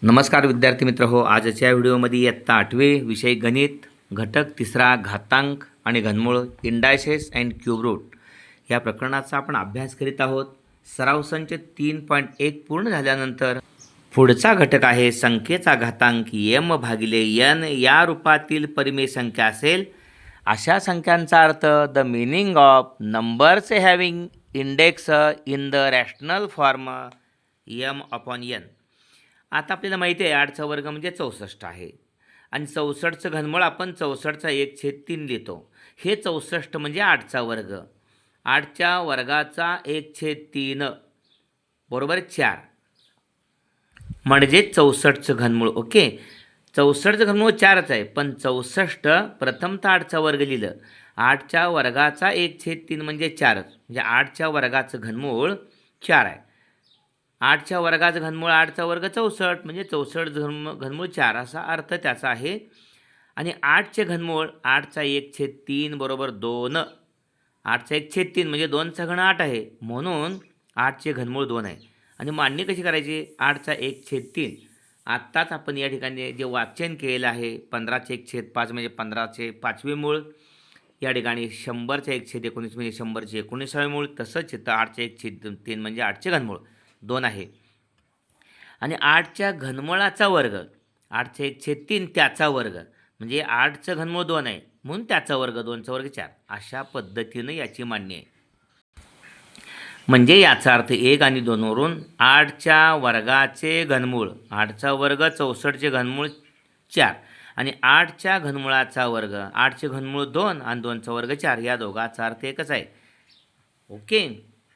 नमस्कार विद्यार्थी मित्र हो. आजच्या व्हिडिओमध्ये इयत्ता 8वी विषय गणित घटक तिसरा घातांक आणि घनमूळ इंडायसेस अँड क्यूब रूट या प्रकरणाचा आपण अभ्यास करीत आहोत. सराव संच 3.1 पूर्ण झाल्यानंतर पुढचा घटक आहे संख्येचा घातांक m भागिले n या रूपातील परिमेय संख्या असेल अशा संख्यांचा earth the meaning of numbers having index in the rational form m/n. आता आपल्याला माहिती आहे 8चा वर्ग म्हणजे 64 आहे आणि 64चं घनमूळ आपण 64चा 1/3 लिहितो. हे 64 म्हणजे 8चा वर्ग. 8च्या वर्गाचा 1/3 बरोबर 4 म्हणजे 64चं घनमूळ. ओके, 64चं घनमूळ 4च आहे, पण 64 प्रथमतः 8चा वर्ग लिहिलं. 8च्या वर्गाचा 1/3 म्हणजे 4च, म्हणजे 8च्या वर्गाचं घनमूळ 4 आहे. 8च्या वर्गाचं घनमूळ 8चा वर्ग 64 म्हणजे 64 घनमूळ 4 असा अर्थ त्याचा आहे. आणि 8चे घनमूळ 8चा 1/3 बरोबर 2. 8चा 1/3 म्हणजे 2चा घन 8 आहे, म्हणून 8चे घनमूळ 2 आहे. आणि मांडणी कशी करायची? 8चा 1/3. आत्ताच आपण या ठिकाणी जे वाचन केलेलं आहे 15चे 1/5 म्हणजे 15चे 5वे मूळ. या ठिकाणी 100चे 1/19 म्हणजे 100चे 19वे मूळ. तसंच इथं 8चे 1/3 म्हणजे 8चे घनमूळ 2 आहे. आणि 8च्या घनमुळाचा वर्ग 8चे 1/3 त्याचा वर्ग म्हणजे 8चं घनमूळ 2 आहे, म्हणून त्याचा वर्ग 2चा वर्ग 4. अशा पद्धतीनं याची मांडणी आहे. म्हणजे याचा अर्थ 1 आणि 2 वरून 8च्या वर्गाचे घनमूळ 8चा वर्ग 64चे घनमूळ 4 आणि 8च्या घनमुळाचा वर्ग 8चे घनमूळ 2 आणि 2चा वर्ग 4 या दोघाचा अर्थ एकच आहे. ओके,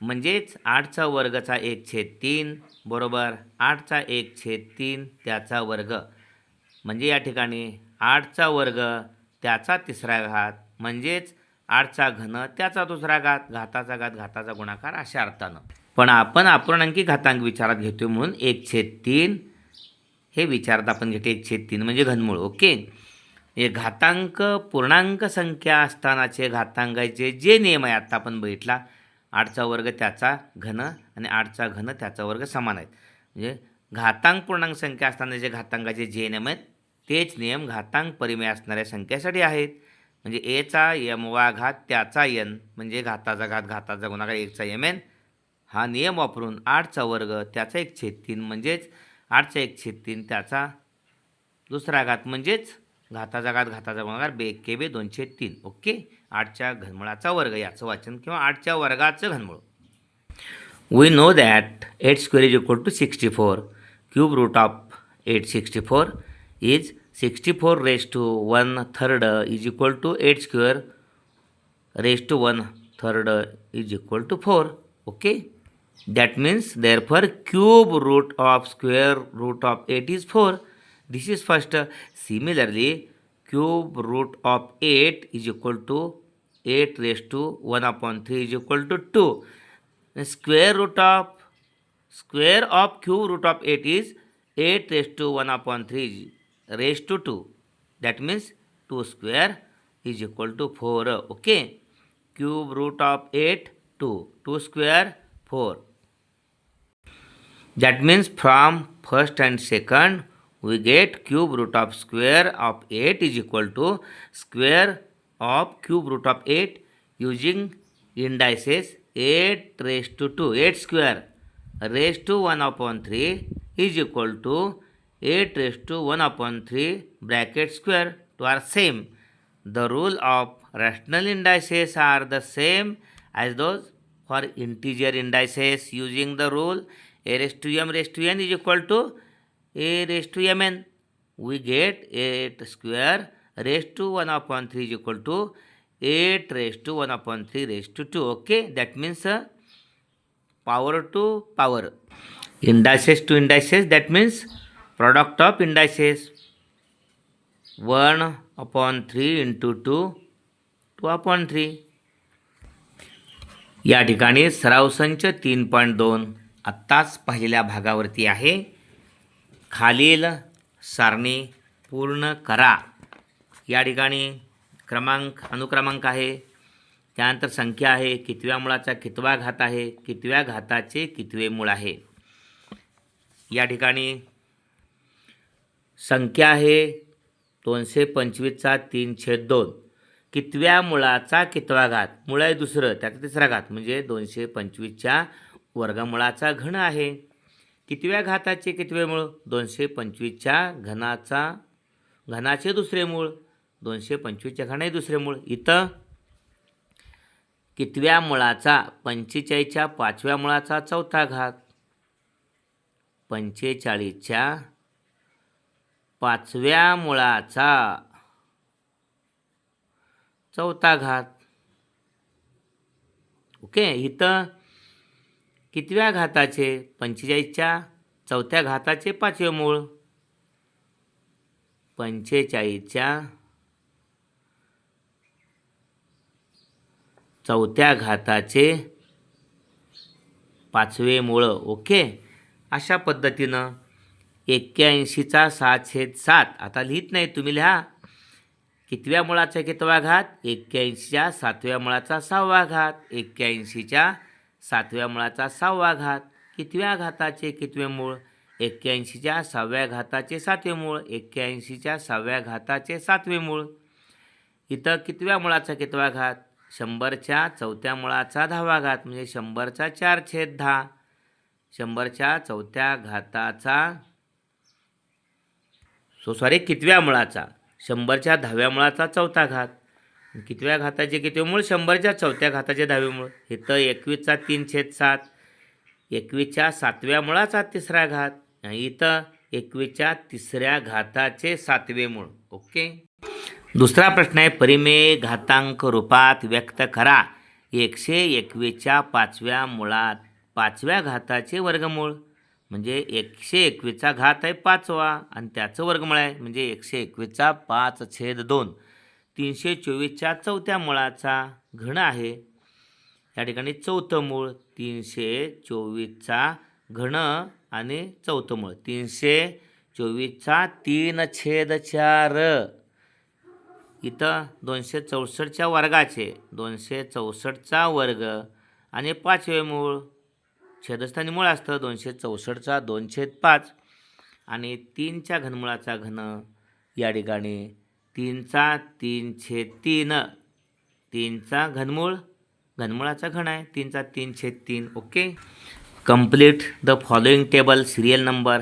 म्हणजेच 8चा वर्गचा 1/3 बरोबर 8चा 1/3 त्याचा वर्ग. म्हणजे या ठिकाणी 8चा वर्ग त्याचा तिसरा घात म्हणजेच 8चा घन त्याचा दुसरा घात, घाताचा घात घाताचा गुणाकार अशा अर्थानं. पण आपण अपूर्णांकी घातांक विचारात घेतो म्हणून 1/3 हे विचारात आपण घेतो. 1/3 म्हणजे घनमूळ. ओके, हे घातांक पूर्णांक संख्या असतानाचे घातांकाचे जे नियम आहे आत्ता आपण बघितला. 8चा वर्ग त्याचा घन आणि 8चा घन त्याचा वर्ग समान आहेत. म्हणजे घातांक पूर्णांक संख्या असतानाचे घातांकाचे जे नियम आहेत तेच नियम घातांक परिमेय असणाऱ्या संख्येसाठी आहेत. म्हणजे एचा m घात त्याचा n म्हणजे घाताचा घात घाताचा गुणाकार 1चा mn. हा नियम वापरून 8चा वर्ग त्याचा 1/3 म्हणजेच 8चा 1/3 त्याचा दुसरा घात म्हणजेच घाताचा घात घाताचा गुणाकार 2 2/3. ओके, 8च्या घनमुळाचा वर्ग याचं वाचन किंवा 8च्या वर्गाचं घनमूळ. We know that 8² is equal to 64. Cube root of 864 is 64 raised to 1/3 is equal to 8² raised to 1/3 is equal to 4. Okay, that means therefore cube root of square root of 8 is 4. This is first. Similarly, cube root of 8 is equal to 8 raised to 1/3 is equal to 2. The square of cube root of 8 is 8 raised to 1/3 raised to 2. That means 2 square is equal to 4. Okay, cube root of 8 2 square 4. That means from first and second we get cube root of square of 8 is equal to square of cube root of 8 using indices 8 raised to 2. 8 square raised to 1/3 is equal to 8 raised to 1/3 bracket square to are same. The rule of rational indices are the same as those for integer indices. Using the rule a raised to m raised to n is equal to a raised to mn, we get 8 square raised to 1/3 is equal to 8 raised to 1/3 raised to 2. Okay, that means power to power. Indices to indices, that means product of indices 1/3 into 2 2/3. या ठिकाणी सराव संच 3.2 आत्ताच पाहिलेल्या भागावरती आहे. खालील सारणी पूर्ण करा. या ठिकाणी अनुक्रमांक आहे, त्यानंतर संख्या आहे, कितव्या मुळाचा कितवा घात आहे, कितव्या घाताचे कितवे मूळ आहे. या ठिकाणी संख्या आहे 225चा 3/2. कितव्या मुळाचा कितवा घात? मूळ आहे दुसरं, त्याचा तिसरा घात म्हणजे 225च्या वर्गमुळाचा घन आहे. कितव्या घाताचे कितवे मूळ? 225च्या घनाचे दुसरे मूळ. 225च्या घनाचे दुसरे मूळ. इथं कितव्या मुळाचा? 45च्या 5व्या मुळाचा चौथा घात. 45च्या 5व्या मुळाचा चौथा घात. ओके. इथं कितव्या घाताचे? 45च्या चौथ्या घाताचे 5वे मूळ. 45च्या चौथ्या घाताचे 5वे मूळ. ओके. अशा पद्धतीनं 81चा 6/7. आता लिहित नाही, तुम्ही लिहा. कितव्या मुळाचा कितवा घात? 81च्या 7व्या मुळाचा 6वा घात. 81च्या 7व्या मुळाचा 6वा घात. कितव्या घाताचे कितवे मूळ? 81च्या 6व्या घाताचे 7वे मूळ. 81च्या 6व्या घाताचे 7वे मूळ. इथं कितव्या मुळाचा कितवा घात? 100च्या चौथ्या मुळाचा 10वा घात म्हणजे 100चा 4/10. 100च्या चौथ्या घाताचा कितव्या मुळाचा? 100च्या 10व्या मुळाचा चौथा घात. कितव्या घाताचे कितवे मूळ? 100च्या चौथ्या घाताचे 10वे मूळ. इथं 21चा 3/7. 21च्या 7व्या मुळाचा तिसरा घात. आणि इथं 21च्या 3ऱ्या घाताचे 7वे मूळ. ओके. दुसरा प्रश्न आहे, परिमेय घातांक रूपात व्यक्त करा. 121च्या 5व्या घाताचे वर्गमूळ. म्हणजे 121चा घात आहे 5वा आणि त्याचं वर्गमूळ आहे म्हणजे 121चा 5/2. 324च्या चौथ्या मुळाचा घन आहे. या ठिकाणी चौथं मूळ. 324चा घन आणि चौथं मूळ. 324चा 3/4. इथं 264च्या वर्गाचे 264चा वर्ग आणि 5वे मूळ. छेदस्थानी मूळ असतं 264चा 2/5 आणि 3च्या घनमुळाचा घन. या ठिकाणी 3चा 3/3. 3चा घनमुळाचा घन आहे 3चा 3/3. Okay. Complete the following table. Serial number.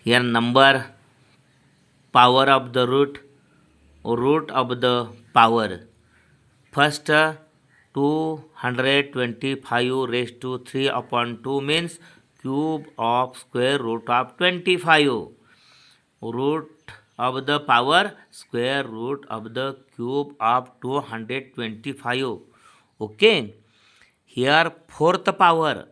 Here number, power of the root of the power. First, 225 raised to 3/2 means cube of square root of 25. Root of the power, square root of the cube of 225. Okay. Here fourth power.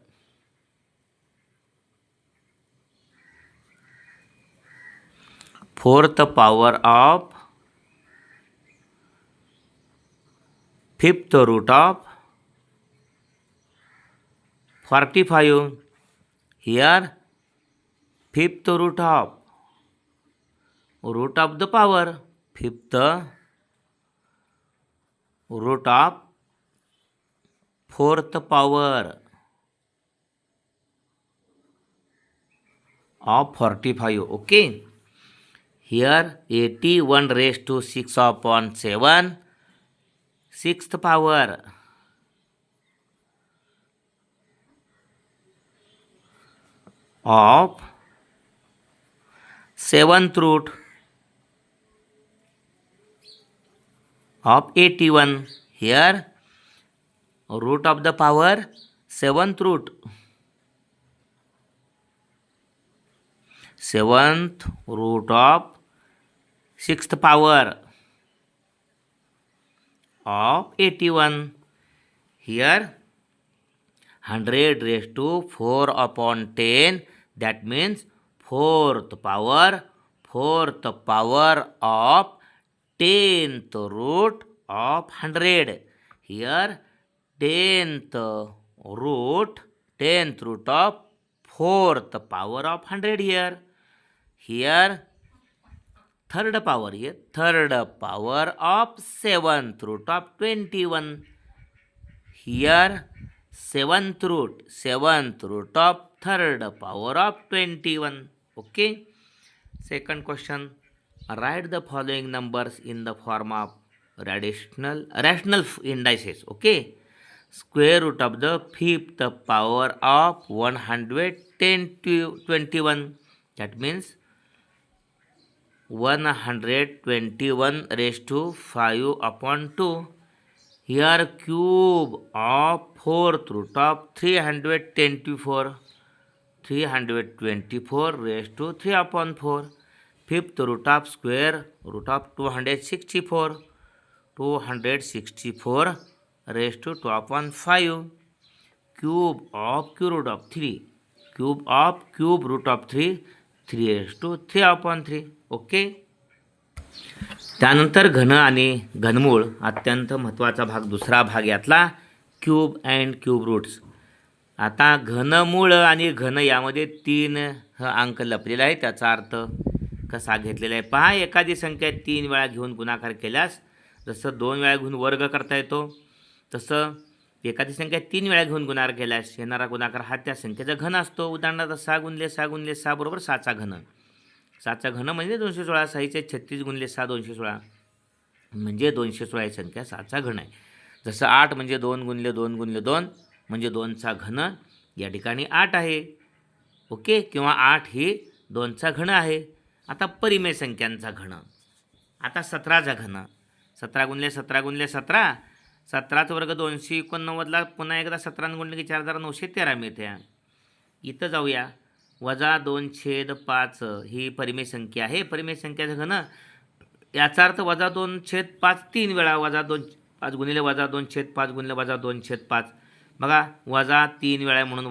Fourth power of fifth root of 45. Here fifth root of the power. Fifth root of fourth power of 45. Okay. Here 81 raised to 6/7. Sixth power of seventh root of 81. Here root of the power, seventh root. Seventh root of sixth power of 81. Here 100 raised to 4/10. That means fourth power of 10th root of 100. Here 10th root of fourth power of 100. Here third power. Here third power of seventh root of 21. Here seventh root of third power of 21. Okay. Second question, write the following numbers in the form of rational indices. Okay, square root of the fifth power of 110 to 21. That means 121 raised to 5 upon 2. Here cube of fourth root of 324. 324 raised to 3 upon 4. Fifth root of square root of 264. 264 raised to 2 upon 5. Cube of cube root of 3. Cube of cube root of 3. 3 raised to 3 upon 3. Okay. त्यानंतर घन आणि घनमूळ अत्यंत महत्त्वाचा भाग, दुसरा भाग यातला cube and cube roots. आता घनमूळ आणि घन यामध्ये 3 अंक लपलेला आहे. त्याचा अर्थ कसा घेतलेला आहे पहा. एखादी संख्या 3 वेळा घेऊन गुणाकार केल्यास जसं 2 वेळा घेऊन वर्ग करता येतो, तसं एखादी संख्या 3 वेळा घेऊन गुणाकार केल्यास येणारा गुणाकार हा त्या संख्येचा घन असतो. उदाहरणार्थ 6 गुणिले 6 गुणिले 6 बरोबर 6चा घन. 6चा घन म्हणजे 216. 6चे 36 गुणिले 6 216 म्हणजे 216 ही संख्या 6चा घन आहे. जसं 8 म्हणजे 2 गुणिले 2 गुणिले 2 म्हणजे 2चा घन या ठिकाणी 8 आहे. ओके, किंवा 8 ही 2चा घन आहे. आता परिमेय संख्यांचा घन. आता 17चा घन. 17 गुणिले 17 गुणिले 17 17चा वर्ग 289ला पुन्हा एकदा 17 गुणले की 4913 मिळते. इथं जाऊया. वजा 2/5 ही परिमेय संख्या आहे. परिमेय संख्याचं घन याचा अर्थ वजा 2/5 3 वेळा. वजा 5 गुणिले वजा 2/5 गुणिले वजा 2/5. बघा वजा 3 वेळा म्हणून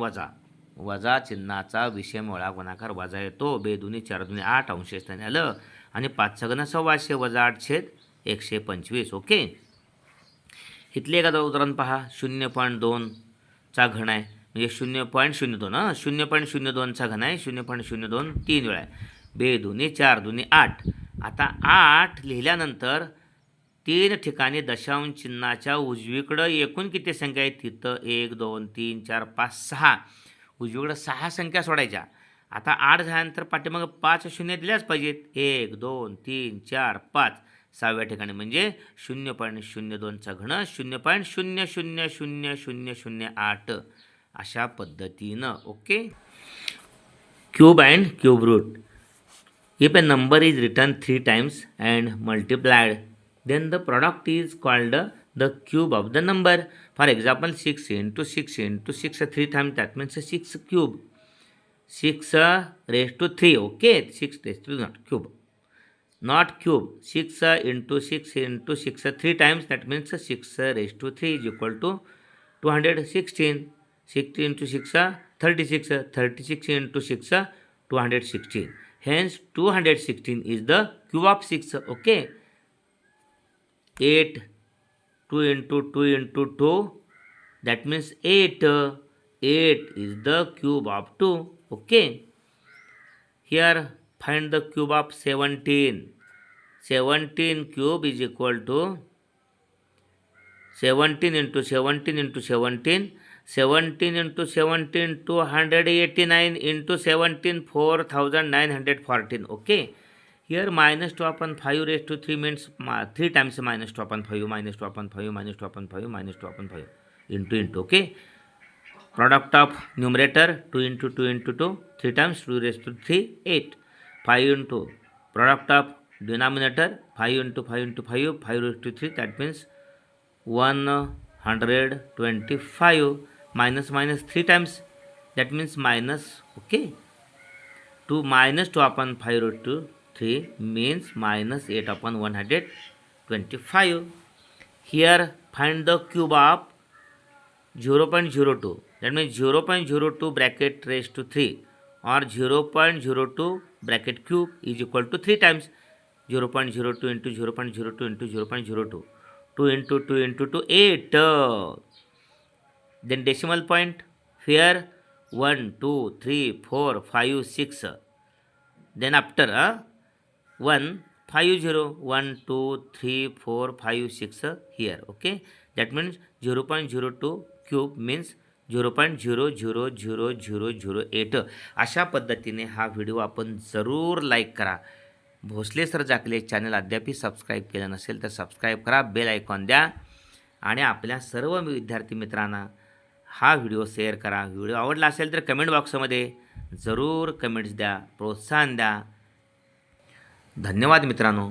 वजा चिन्हाचा विषमवेळा गुणाकार वजा येतो. 2 दुनी 4 दुनी 8 अंशस्थानी आलं आणि 5चा घन 125 वजा 8/125. ओके. इथले एखादं उदाहरण पहा. 0.2चा घन आहे म्हणजे 0.02 0.02चा घन आहे. 0.02 3 वेळा आहे. 2 दुनी 4 दुनी 8. आता 8 लिहिल्यानंतर 3 ठिकाणी दशांश चिन्हाच्या उजवीकडं एकूण किती संख्या आहेत तिथं 1 2 3 4 5 6 उजवीकडं 6 संख्या सोडायच्या. आता 8 झाल्यानंतर पाठीमागं 5 शून्य दिल्याच पाहिजेत. 1 2 3 4 5 6व्या ठिकाणी म्हणजे 0.02चा घन 0.000008 अशा पद्धतीनं. Okay. Cube and cube root. If a number is written 3 times and multiplied, then the product is called the cube of the number. For example, 6 into 6 into 6 3 times, that means 6 cube. 6 raised to 3. Okay, 6 raised to not cube. Not cube. 6 into 6 into 6 3 times, that means 6 raised to 3 is equal to 216. 60 into 6 36. 36 into 6 216. Hence 216 is the cube of 6. Okay. 8 2 into 2 into 2, that means 8. 8 is the cube of 2. Okay. Here find the cube of 17. 17 cube is equal to 17 into 17 into 17. 17 into 17 289 into 17 4914. Okay. Here minus 2 upon 5 raised to 3 means 3 times minus 2 upon 5 minus 2 upon 5 minus 2 upon 5 minus 2 upon 5 into. Okay. Product of numerator 2 into 2 into 2 3 times 2 raised to 3 8. 5 into product of denominator 5 into 5 into 5 5 raised to 3, that means 125. Minus 3 times, that means minus. Okay. 2 minus 2 upon 5 root to 3 means minus 8 upon 125. Here find the cube of 0.02. That means 0.02 bracket raised to 3 or 0.02 bracket cube is equal to 3 times 0.02 into 0.02 into 0.02. 2 into 2 into 2 8. Then decimal point. Here 1 2 3 4 5 6. Then after 1 5 0 1 2 3 4 5 6 here. Okay. That means 0.02 cube means 0.0000008 अशा पद्धतीने हा video आपण जरूर like करा. Bhosale sir जाकले channel अद्यापही subscribe केलं नसेल तर सबस्क्राईब करा, बेल आयकॉन द्या आणि आपल्या सर्व विद्यार्थी मित्रांना हा व्हिडिओ शेअर करा. व्हिडिओ आवडला असेल तर कमेंट बॉक्समध्ये जरूर कमेंट्स द्या, प्रोत्साहन द्या. धन्यवाद मित्रांनो.